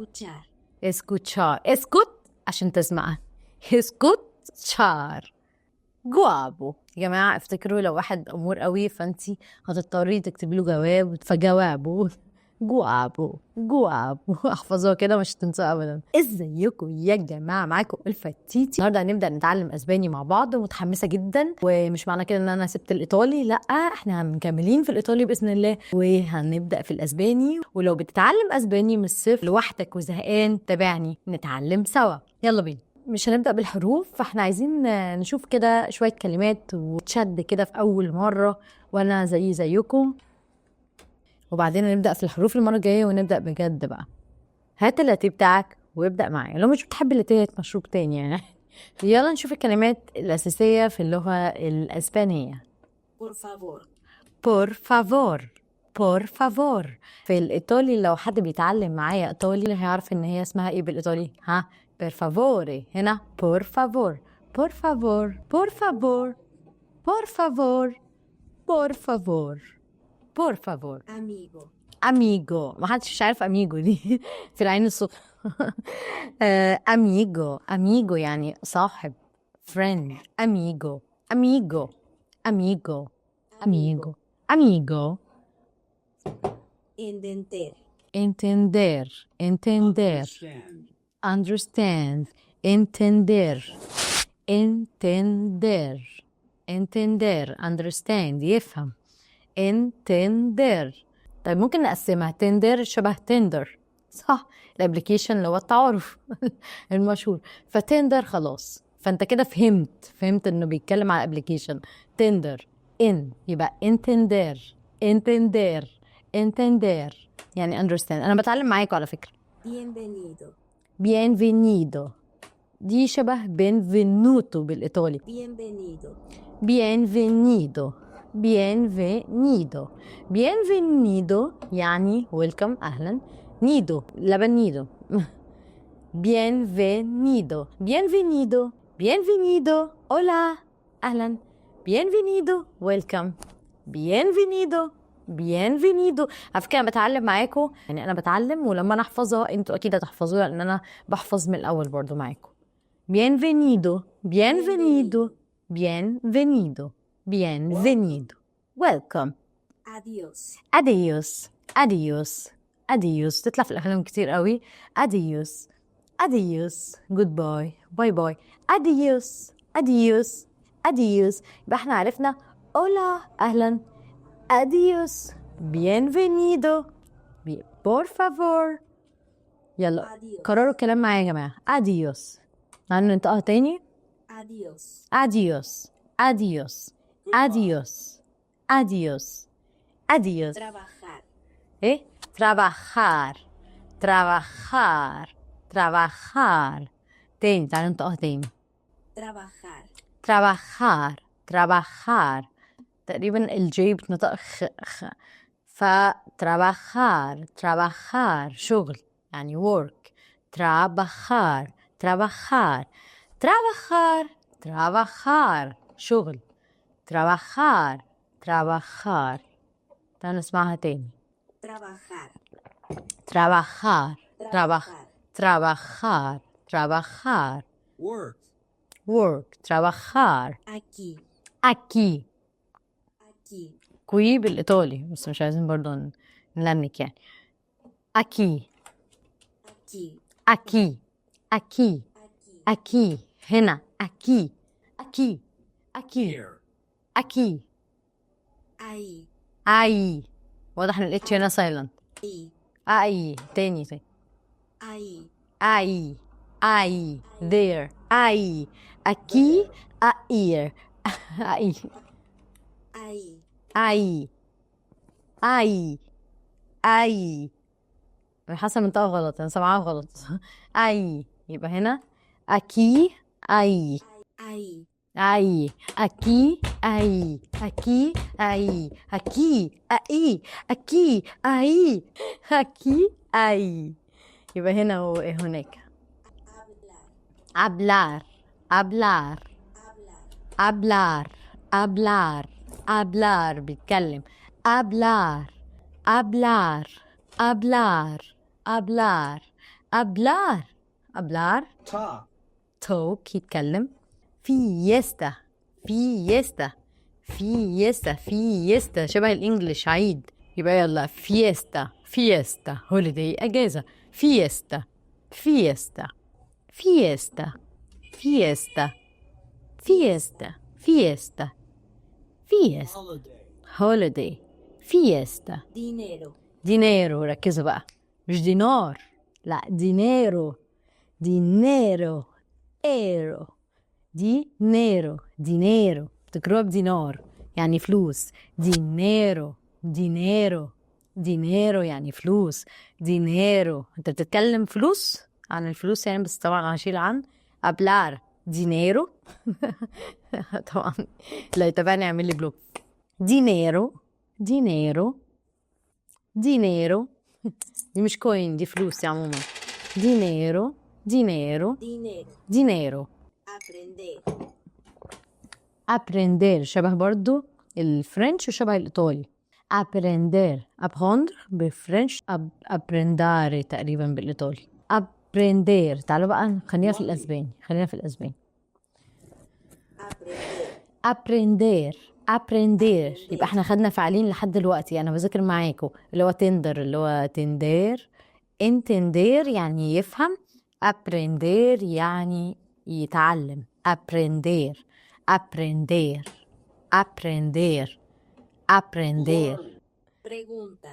escuchar. escuchar. اسكت عشان تسمع. escuchar. جوابو يا جماعة. افتكروا لو واحد أمور قوي فانتي هتضطري تكتبي له جواب، فجوابه جوابو جوابو. احفظوها كده مش هتنسوا ابدا. ازيكم يا جماعه، معاكم الفتيتي. النهارده هنبدا نتعلم اسباني مع بعض، متحمسه جدا. ومش معنى كده ان انا سبت الايطالي، لا احنا مكملين في الايطالي باذن الله، وهنبدا في الاسباني. ولو بتتعلم اسباني من الصفر لوحدك وزهقان تابعني نتعلم سوا. يلا بينا. مش هنبدأ بالحروف، فاحنا عايزين نشوف كده شوية كلمات وتشد كده في أول مرة، وأنا زيكم. وبعدين نبدأ في الحروف المرة الجاية ونبدأ بجد بقى. هات اللاتيه بتاعك وابدأ معايا. لو مش بتحب اللاتيه مشروب تاني يعني. يلا نشوف الكلمات الأساسية في اللغة الأسبانية. Por favor. por favor. por favor. في الإيطالي لو حد بيتعلم معايا إيطالي هيعرف إن هي اسمها إيه بالإيطالي. ها per favore. هنا por favor. por favor. por favor. por favor. por favor. por favor. Amigo. اميجو. ما حدش مش عارف اميجو دي. في العين الصغرى. اميجو. اميجو يعني صاحب، friend. اميجو. اميجو. اميجو. اميجو. اميجو. Entender. entender. entender. understand. entender. entender. entender. understand يفهم. entender. طيب ممكن نقسمها. تندر شبه تندر، صح؟ الابليكيشن اللي هو التعارف المشهور. فتندر خلاص، فانت كده فهمت انه بيتكلم على ابليكيشن. تندر ان يبقى انتندر. انتندر. انتندر يعني understand. انا بتعلم معاكم على فكرة. Bienvenido. bienvenido دي شبه benvenuto بالايطالي. Bienvenido. bienvenido. bienvenido. bienvenido يعني welcome أهلا. نيدو لبن نيدو. bienvenido. bienvenido. bienvenido. hola أهلا. bienvenido welcome. bienvenido. bienvenido. على فكرة أنا بتعلم معاكم، يعني أنا بتعلم ولما أنا أحفظها أنتوا أكيد هتحفظوها، لأن أنا بحفظ من الأول برضو معاكم. bienvenido. bienvenido. bienvenido. bienvenido. welcome. Adiós. adios. adios. adios تطلع في الأفلام كتير قوي. adios. adios. goodbye. باي باي. adios. adios. adios. يبقى احنا عرفنا hola أهلا. adios. bienvenido. por favor. يلا Adiós. كرروا الكلام معايا يا جماعة. adios. معنى ننطقها تاني. Adiós. adios. adios. adios. adios. adios. Trabajar. ايه trabajar. trabajar. trabajar. تاني تعالوا ننطقها تاني. Trabajar. trabajar. trabajar. تقريبا الجي بتنطق خ. trabajar. trabajar شغل يعني work. trabajar. trabajar. trabajar. trabajar شغل. trabajar. trabajar. تعالوا نسمعها تاني. Trabajar. trabajar. trabajar. trabajar. trabajar. Work. work. trabajar. Aquí. aquí. Aquí. كوي بالإيطالي بس مش عايزين برضو نلنك يعني. aquí. Aquí. aquí. aquí. Aquí. aquí. هنا. aquí. aquí. aquí. aquí. Ahí. ahí. واضح ان الاتش هنا silent. Ahí. ahí. تاني. Ahí. ahí. ahí. there. ahí. aquí. ahí. ahí. Ahí. ahí. ahí. ahí. حاسه منطقه غلط، انا سامعاها غلط. ahí يبقى هنا aquí. ahí. Ahí. ahí. aquí. ahí. aquí. ahí. aquí. ahí. aquí. ahí. aquí. ahí. يبقى هنا وهناك. Hablar. hablar. hablar. Hablar. hablar. hablar. hablar بيتكلم. hablar. hablar. hablar. hablar. hablar hablar talk, talk يتكلم. fiesta fiesta fiesta fiesta شبه الانجليش عيد. يبقى يلا fiesta fiesta holiday أجازة. fiesta fiesta fiesta fiesta fiesta fiesta fiesta holiday, holiday fiesta dinero, dinero. ركزوا بقى، مش دينار، لا dinero dinero ايرو dinero dinero بتقراها بدينار يعني فلوس. dinero dinero dinero يعني فلوس. dinero انت بتتكلم فلوس عن الفلوس يعني، بس طبعا هشيل عن hablar dinero طبعا لا يتابعني يعمل لي بلوك. dinero dinero dinero دي مش كوين، دي فلوس عموما. dinero dinero dinero, dinero. aprender, aprender شبه برضو الفرنش وشبه الإيطالي. aprender apprendre بالفرنش، apprendere تقريبا بالإيطالي. aprender. تعالوا بقى خلينا في الأسباني، خلينا في الأسباني. aprender, aprender aprender يبقى احنا خدنا فعلين لحد دلوقتي، انا بذاكر معاكم، اللي هو تندر، اللي هو تندير. entender يعني يفهم، aprender يعني يتعلم. aprender aprender aprender aprender. pregunta,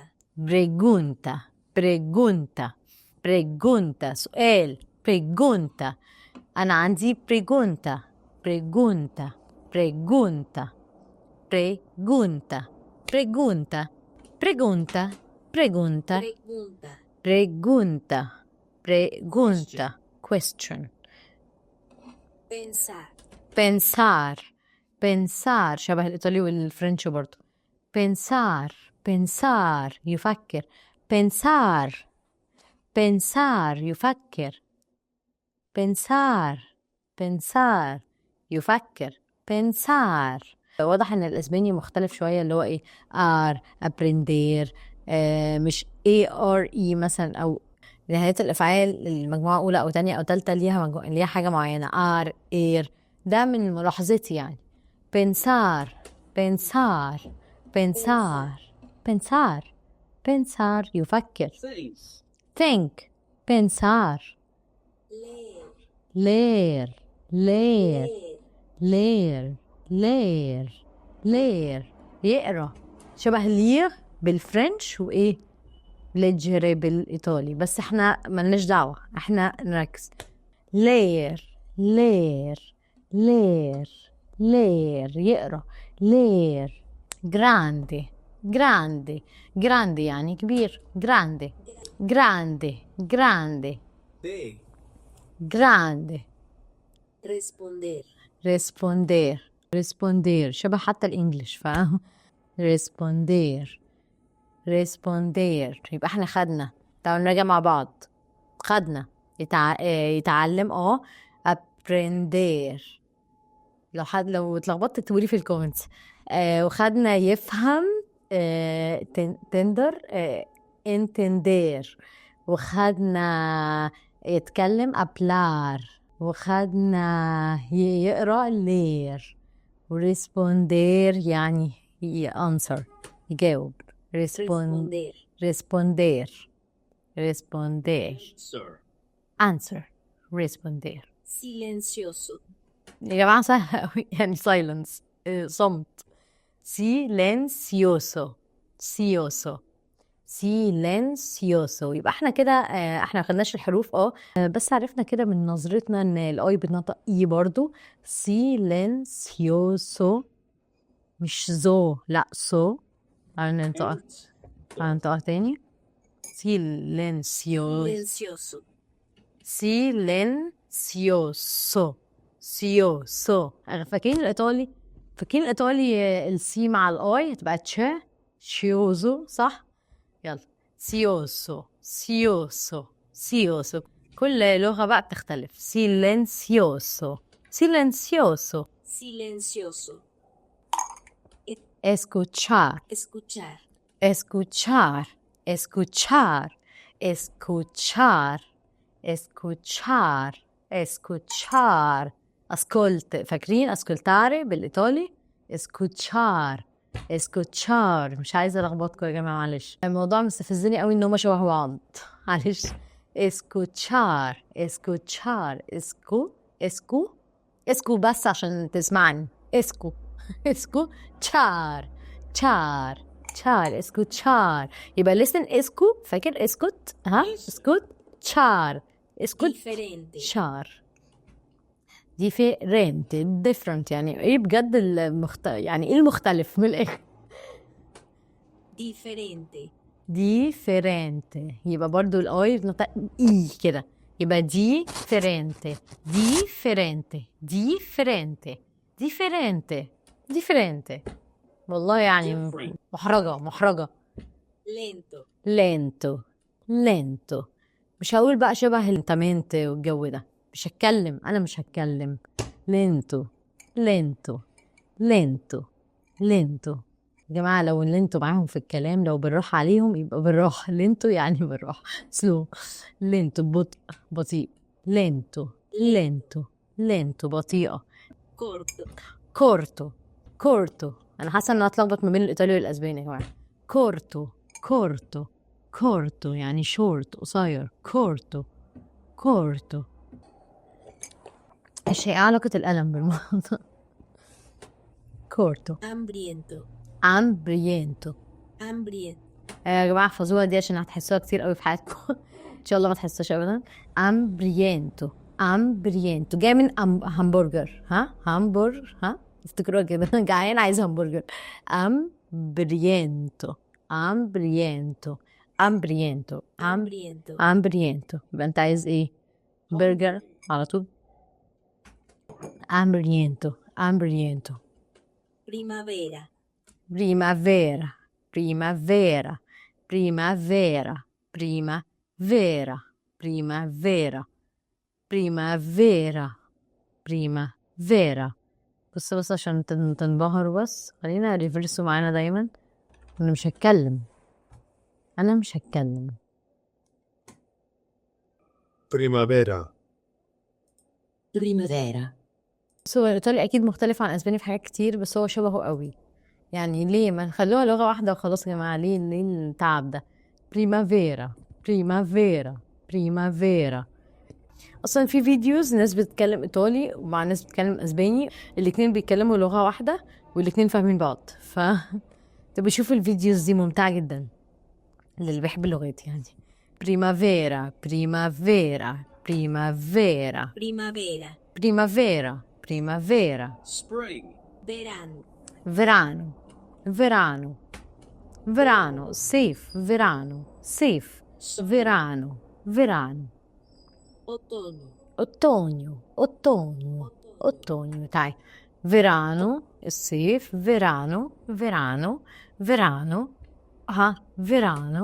pregunta pregunta pregunta سؤال. pregunta أنا عندي pregunta pregunta pregunta pregunta pregunta pregunta pregunta pregunta, pregunta pregunta question. pensar, pensar pensar شبه الإيطالي والفرنش برضو. pensar pensar يفكر. pensar pensar يفكر. pensar pensar يفكر. pensar. واضح ان الاسباني مختلف شويه، اللي هو ايه ار aprender مش ARE مثلا، او نهاية الافعال المجموعه اولى او تانية او تالتة ليها حاجه معينه ار اير. ده من ملاحظتي يعني. pensar pensar pensar pensar pensar يفكر. things, think pensar. leer, leer leer leer, leer leer يقرا. شبه لير بالفرنش وايه ليجري بالايطالي، بس احنا ملناش دعوه، احنا نركز. لير لير لير لير يقرا. لير. جراندي جراندي جراندي يعني كبير. جراندي جراندي جراندي big, grande. responder, responder responder شبه حتى الانجليش فاهم. responder responder يبقى احنا خدنا. تعالوا نراجع مع بعض. خدنا يتعلم aprender. لو اتلخبطت تقولي في الكومنتس. وخدنا يفهم تندر entender. وخدنا يتكلم hablar. وخدنا يقرأ لير. وريسبوندير يعني answer يجاوب. responder, responder responder sir, answer responder. silencioso, يا جماعة سهل أوي يعني silence صمت. silencioso silencioso silencioso. يبقى احنا كده احنا ما خدناش الحروف بس عرفنا كده من نظرتنا ان الاي بتنطق اي برضو. silencioso مش زو، لا سو. هننطقها تاني. silencioso silencioso, silencioso سيوسو. فاكرين الايطالي؟ فاكرين الايطالي السي مع الاي هتبقى تشا شيوزو صح؟ يلا سيوسو سيوسو سيوسو. كل لغة بقى بتختلف. silencioso silencioso. silencioso, escuchar escuchar, escuchar escuchar escuchar escuchar escuchar ascolta فاكرين ascoltare بالإيطالي escuchar escuchar مش عايزة ألخبطكم يا جماعة معلش الموضوع مستفزني قوي إن هما شبه بعض معلش escuchar escuchar اسكو بس عشان تسمعني اسكو char char escuchar يبقى listen اسكو فاكر اسكت ها اسكت char اسكت Differente. char different يعني ايه بجد يعني ايه المختلف من الاخر Differente. differente يبقى برضو الاي بنطق اي كده يبقى differente differente والله يعني محرجة Lento. lento مش هقول بقى شبه التمنت والجو ده مش هتكلم انا مش هتكلم lento يا جماعة لو اللينتو معاهم في الكلام لو بالراحة عليهم يبقى بالراحة لينتو يعني بالراحة سلو لينتو بطيء لينتو بطيئة Corto. كورتو أنا حاسة إن أنا هتلخبط ما بين الإيطالي والأسباني يا جماعة كورتو يعني شورت قصير كورتو إيش هي علاقة القلم بالموضوع كورتو Hambriento. امبرينتو يا جماعه احفظوها دي عشان هتحسوها كتير قوي في حياتكم ان شاء الله ما تحسوش ابدا امبرينتو جاي من همبرجر ها افتكروها كده جعان عايز همبرجر امبرينتو يبقى انت عايز ايه برجر على طول امبرينتو Primavera. بس عشان تنبهروا بس خلينا ريفرسوا معانا دايما انا مش هتكلم Primavera. بس هو الايطالي اكيد مختلف عن الاسباني في حاجات كتير بس هو شبهه قوي يعني ليه ما نخلوها لغة واحدة وخلاص يا جماعة ليه التعب ده بريمافيرا اصلا في فيديوز ناس بتتكلم ايطالي ومع ناس بتتكلم اسباني الاتنين بيتكلموا لغة واحدة والاتنين فاهمين بعض تبقى شوفوا الفيديوز دي ممتعة جدا اللي بيحب اللغات يعني بريمافيرا Spring. verano صيف verano ottogno تعي verano الصيف verano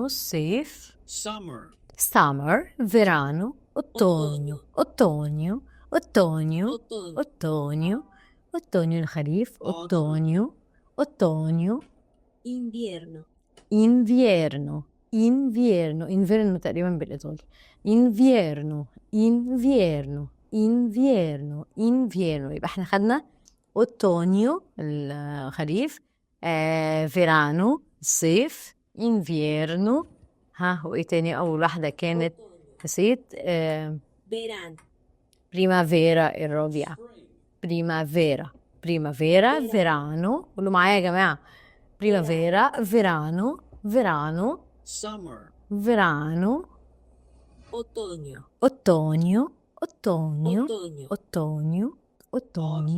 الصيف summer verano ottogno الخريف ottogno Invierno. inverno تقريبا بالإيطالي inverno يبقى احنا خدنا اوتونيو الخريف فيرانو الصيف انفيرنو وايه تاني اول واحدة كانت نسيت Verano. بريمافيرا الربيع بريمافيرا فيرانو قولوا معايا يا جماعة بريمافيرا فيرانو Summer. verano Otoño. ottogno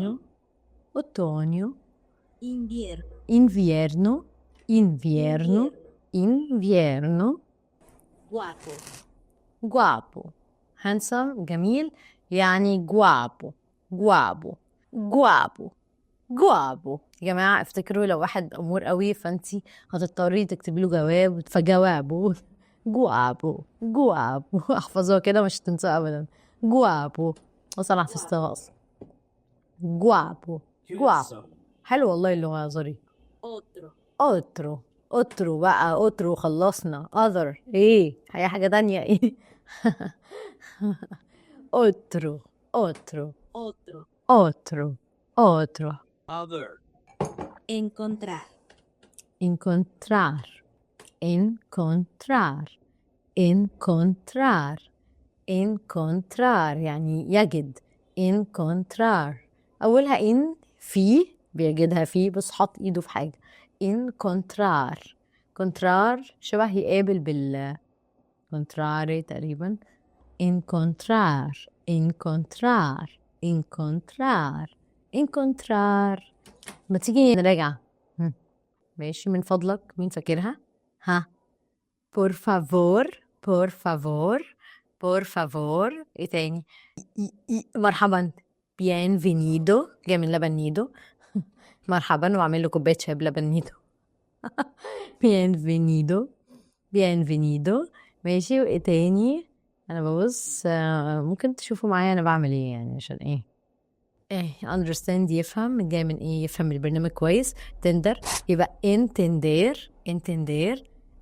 Invierno. invierno Guapo. handsome جميل يعني جوابو يا جماعة افتكروا لو واحد أمور قوي فانتي هتضطري تكتبي له جواب فجوابه جوابو احفظوها كده مش هتنسوا أبدا جوابو وصل حفظتها أصلا جوابو حلو والله اللغة ظريف اوترو بقى خلصنا other ايه هي حاجة تانية ايه otro, otro, Otro. otro, otro. Other. Encontrar. encontrar, encontrar, encontrar, encontrar يعني يجد encontrar أولها إن في بيجدها فيه بس حط إيده في حاجة encontrar encontrar شبه يقابل بال contrare تقريبا encontrar encontrar encontrar encontrar ما تيجي نراجع ماشي من فضلك مين فاكرها؟ ها por favor por favor por favor ايه تاني؟ مرحبا bienvenido جاي من لبن نيدو مرحبا وعامل له كوبايه شاي بلبن نيدو bienvenido bienvenido ماشي وايه تاني؟ انا ببص ممكن تشوفوا معايا انا بعمل ايه يعني عشان ايه understand يفهم جاي من ايه يفهم البرنامج كويس تندر يبقى entender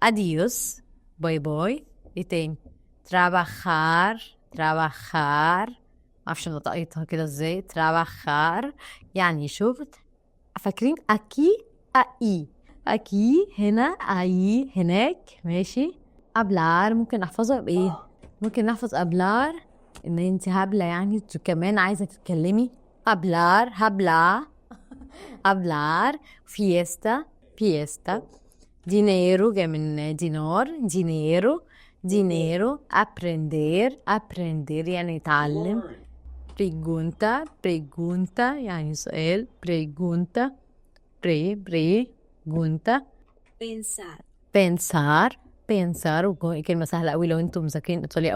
adios باي باي ايه تاني trabajar معرفش نطقيتها كده ازاي trabajar يعني شغل فاكرين اكي هنا اي هناك ماشي hablar ممكن نحفظها بايه ممكن نحفظ hablar ان انت هبله يعني كمان عايزه تتكلمي hablar fiesta dinero جاي من دينار dinero aprender يعني يتعلم pregunta يعني سؤال pregunta pensar كلمة سهلة قوي لو انتم مذاكرين ايطالي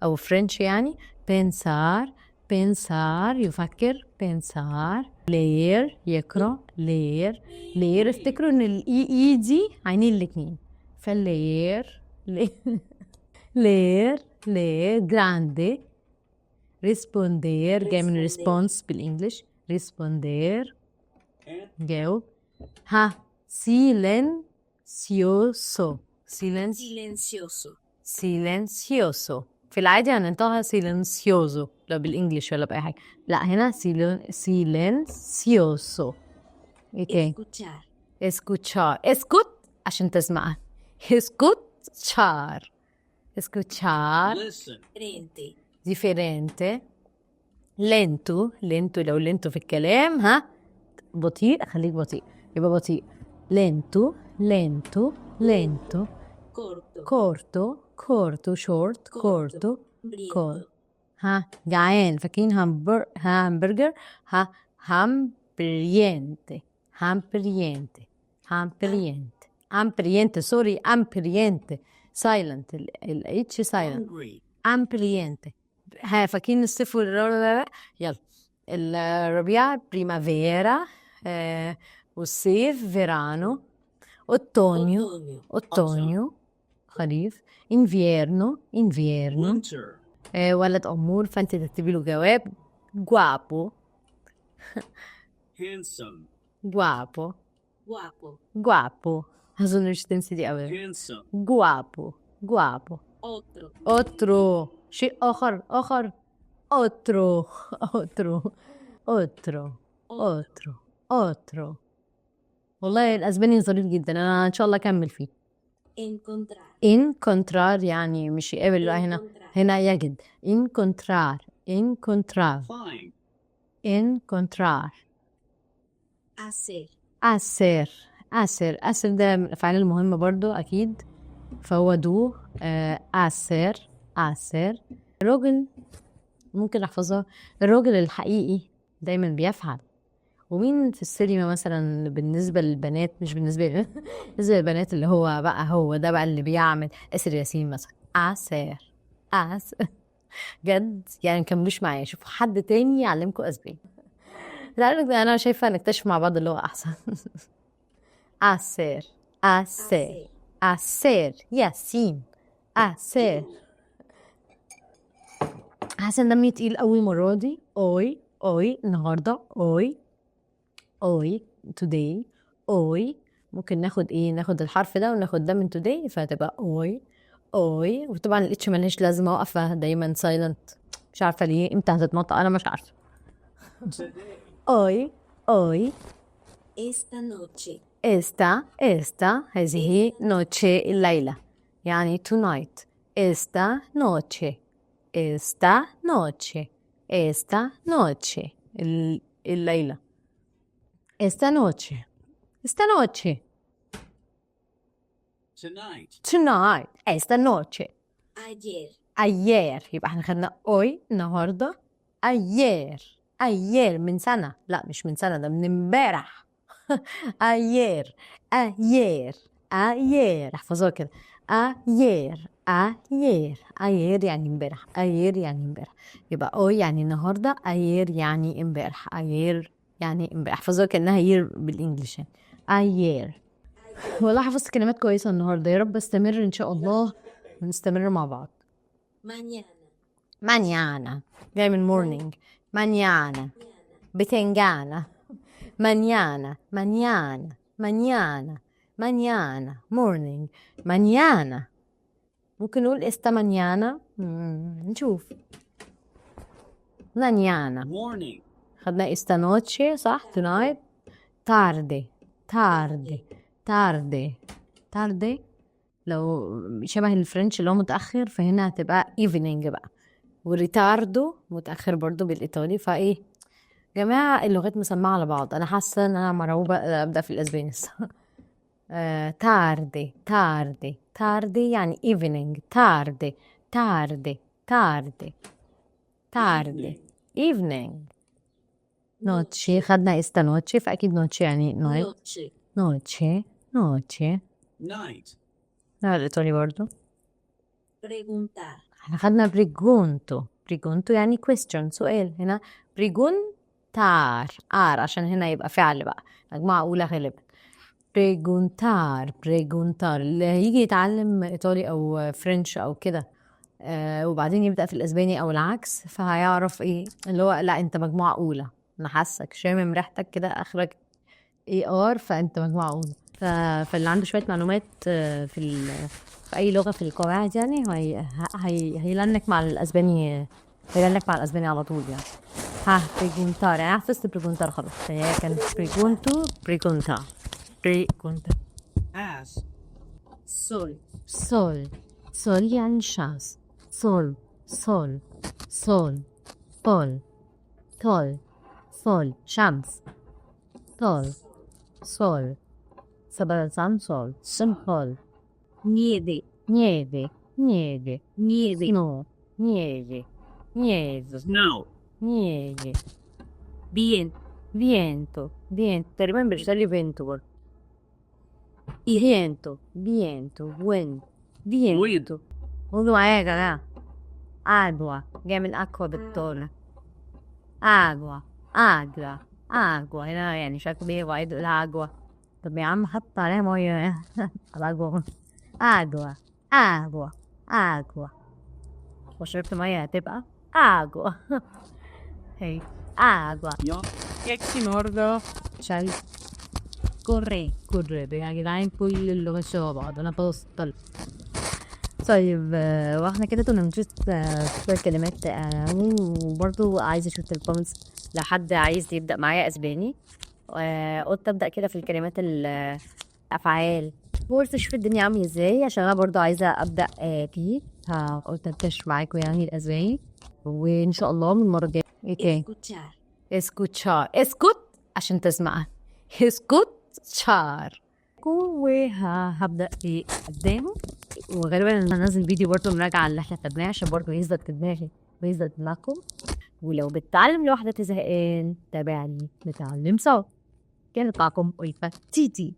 او فرنش يعني pensar يفكر pensar leer يقرأ leer افتكروا ان الاي دي عينين الاتنين فالleer leer grande responder جاي من response بالانجلش responder جاوب ها silencioso في العادي هننطقها silencioso لو بالانجلش ولا باي حاجه لا هنا silencioso ايه تاني escuchar اسكت عشان تسمعها escuchar Listen. differente lento لو lento في الكلام ها بطيء خليك بطيء يبقى بطيء lento corto short corto ها جعان فاكرين همبرجر ها hambriente سوري hambriente silent الاتش silent Hungry. hambriente ها فاكرين الصفر يلا الربيع primavera والصيف verano otoño خريف invierno Winter. ولد أمور فأنت تكتبي له جواب guapo Handsome. أظن مش تنسي دي أوي Handsome. guapo otro شيء آخر otro والله الأسباني ظريف جدا أنا إن شاء الله أكمل فيه encontrar يعني مش يقابل لا هنا يجد encontrar Fine. encontrar hacer ده من الأفعال المهمة برضو أكيد فهو دو hacer الراجل ممكن نحفظها الراجل الحقيقي دايما بيفعل ومين في السينما مثلا بالنسبة للبنات مش بالنسبة للبنات اللي هو ده بقى اللي بيعمل آسر ياسين مثلا آسر جد يعني مكملوش معايا شوفوا حد تاني يعلمكم أسباني أنا شايفة نكتشف مع بعض اللي هو أحسن آسر ياسين آسر حاسة دمي تقيل قوي المرة دي أوي النهاردة أوي today ممكن ناخد ناخد الحرف ده وناخد ده من today فهتبقى اوي، وطبعا الاتش ملهاش لازمة واقفة دايما سايلنت، مش عارفة ليه امتى هتتنطق، انا مش عارفة. اوي اوي. Esta noche. esta هذه نوتشي الليلة، يعني tonight. esta noche الليلة. esta noche Tonight. esta noche. Ayer. يبقى احنا خدنا اوي النهارده. اير من سنة، لا مش من سنة، ده من امبارح. اير احفظوها كده. اير يعني امبارح. يبقى اوي يعني النهارده، اير يعني امبارح. احفظوها كأنها يير بالانجلش يعني. اير. والله حفظت كلمات كويسة النهارده، يا رب استمر ان شاء الله ونستمر مع بعض. Mañana. جاي من morning. mañana. بتنجانة. mañana morning. mañana ممكن نقول esta mañana. نشوف. mañana Morning. خدنا esta noche صح. tonight. tarde لو شبه الفرنش اللي هو متأخر، فهنا هتبقى evening بقى. وريتاردو متأخر برضو بالإيطالي. فإيه جماعة اللغات مسمعة على بعض، أنا حاسة إن أنا مرعوبة أبدأ في الأسباني. تاردي يعني evening. تاردي evening. نوتشي خدنا استا نوتشي، فأكيد نوتشي يعني night. نوتشي Night. لا الإيطالي برضو. Preguntar. احنا خدنا بريجونتو يعني question سؤال. هنا بريجونتار عشان هنا يبقى فعل بقى، مجموعة أولى غالبا. بريجونتار اللي هيجي يتعلم إيطالي أو فرنش أو كده وبعدين يبدأ في الأسباني أو العكس، فهيعرف إيه اللي هو لا أنت مجموعة أولى. أنا حاسك شامم ريحتك كده آخرك AR، فأنت مجموعة أولى. فاللي عنده شوية معلومات في أي لغة في القواعد يعني هيلنك مع الأسباني. على طول يعني. بريجونتار يعني حفظت بريجونتار خلاص. هي كانت بريجونتا. As. سول يعني شمس. سول شمس. sol سبرسان sol simple. Nieve. nieve no nieve Snow. nieve. Viento. تقريبا بيرسلي vento برضه. viento قولوا معايا يا جماعة. agua جاي من aqua بالطولة. agua هنا يعني شكله بيه وعيد الagua. طب يا عم حط عليها مية الagua. agua وشربت مية هتبقى agua. هي agua. Che النهارده عشان corre يا جدعان كل اللغة شبه بعض. أنا بوصل. طيب واحنا كده كنا بنشوف شوية كلمات وبرضو عايزة أشوف الكومنتس لو حد عايز يبدأ معايا أسباني. قلت أبدأ كده في الكلمات الأفعال وقلت أشوف الدنيا عاملة إزاي، عشان أنا برضو عايزة أبدأ فيه. فقلت أنتش معاكم يعني الأسباني، وإن شاء الله من المرة الجاية. إيه اسكت عشان تسمع. اسكوتشار. وهبدأ في قدامه، وغالبا انا هنزل فيديو برضه مراجعة اللي احنا خدناه عشان برضه يثبت في دماغي ويثبت في دماغكم. ولو بتتعلم لوحدك تزهقان تابعني نتعلم سوا. كانت معكم ألفة تيتي.